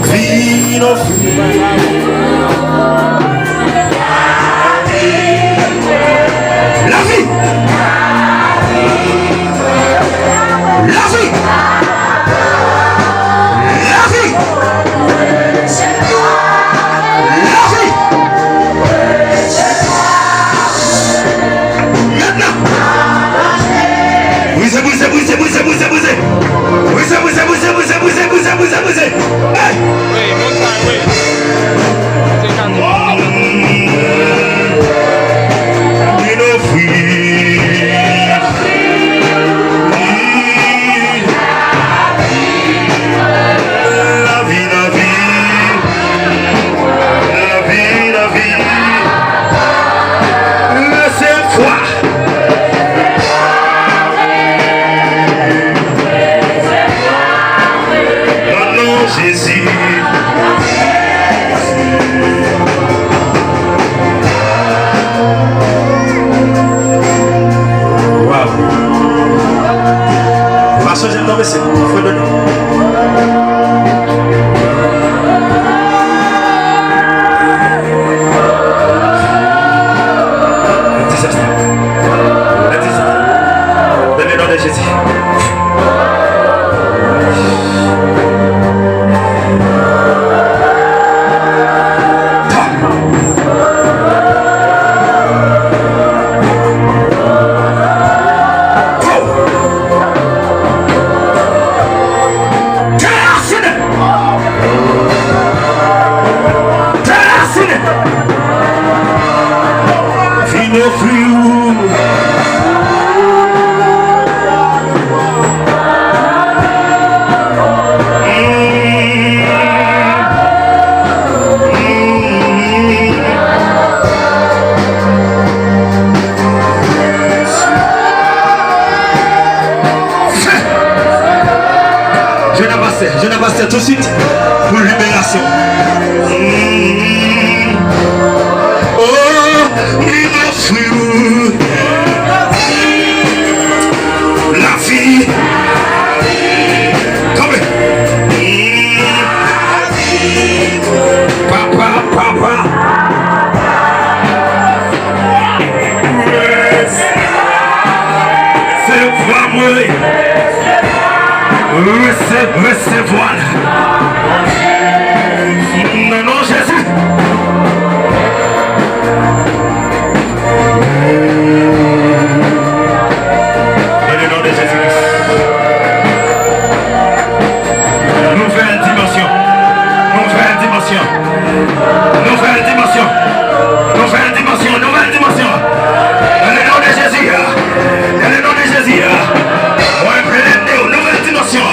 Queen of Recevoir. Non, Jésus. Dans le nom de Jésus-Christ. Nouvelle dimension. Nouvelle dimension. Nouvelle dimension. Nouvelle dimension. Nouvelle dimension. Dans le nom de Jésus. Dans le nom de Jésus. Nouvelle dimension.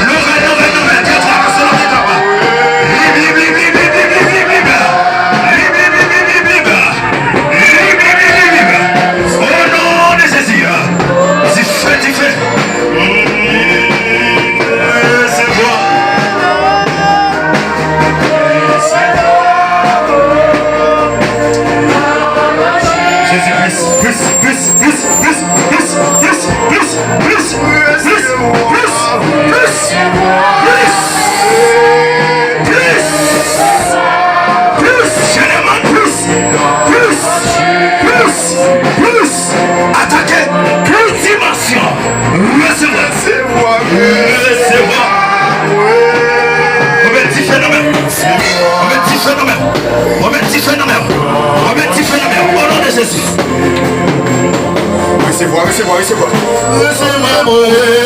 Nouvelle. Tu traverses l'étape. Au nom de Jésus. Tu fais. C'est bon. Jésus-Christ. Attaquez. Plus dimension. Recevoir. Au nom de Jésus. Recevoir.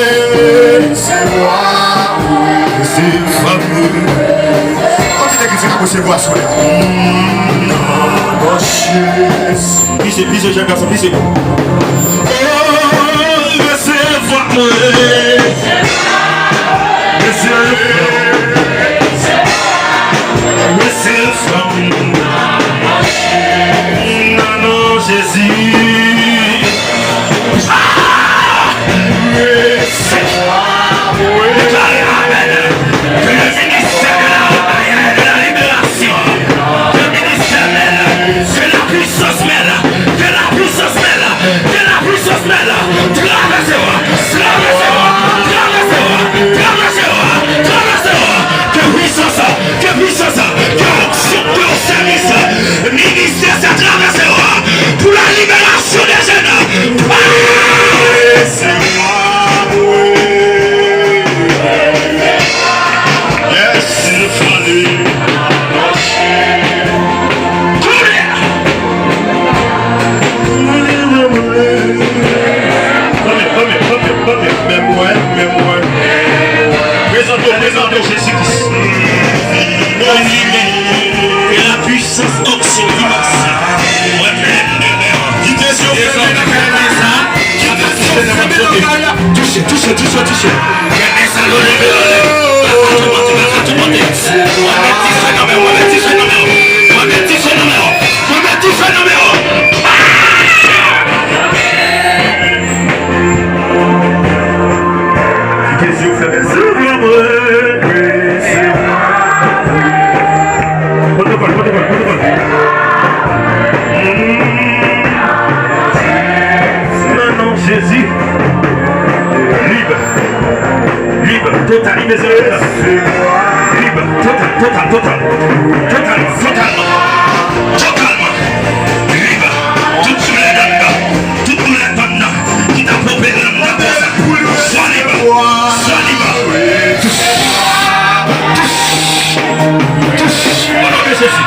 Pise, jeune garçon, pise. Non, Jésus. Que le ministère de la libération, que le ministère mêle, que la puissance mêle, que la puissance mêle, que la puissance mêle. Traversez-moi, que puissance, que onction, que service, ministère, ça traversera pour la libération des jeunes. Présentez Jésus-Christ. Et la puissance d'onction dimension. Touchez. Jésus, libre, total, immédiatement, libre, totalement, libre, toute douleur qui t'a propellé dans la personne, sois libre, touche, au nom de Jésus,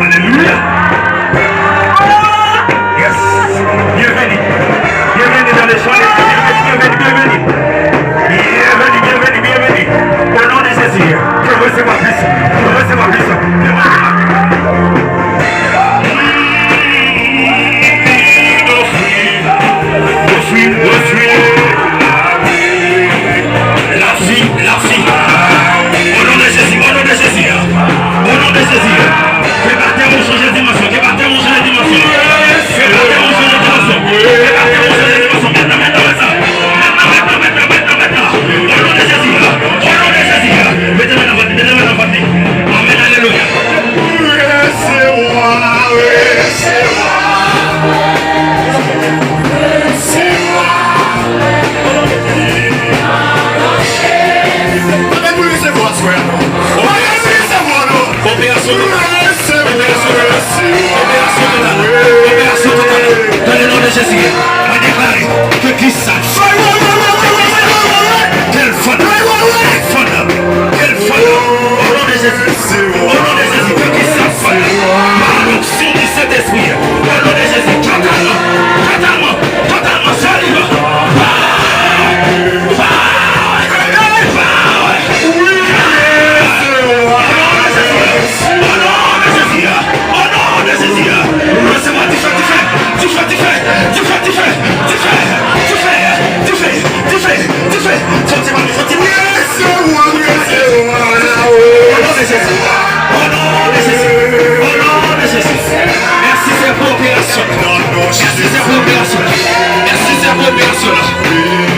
Alléluia. Yes. Bienvenue dans les champs. Bienvenue. Au nom de Jésus, que recevez travail, que qui sache. Quel fun! Quel fun! Au nom de Jésus! Au nom de Jésus! Que qui sache! Par l'onction du Saint-Esprit! Au nom de Jésus! Totalement, ça y va! Merci, c'est pour opération. Merci, c'est pour opération.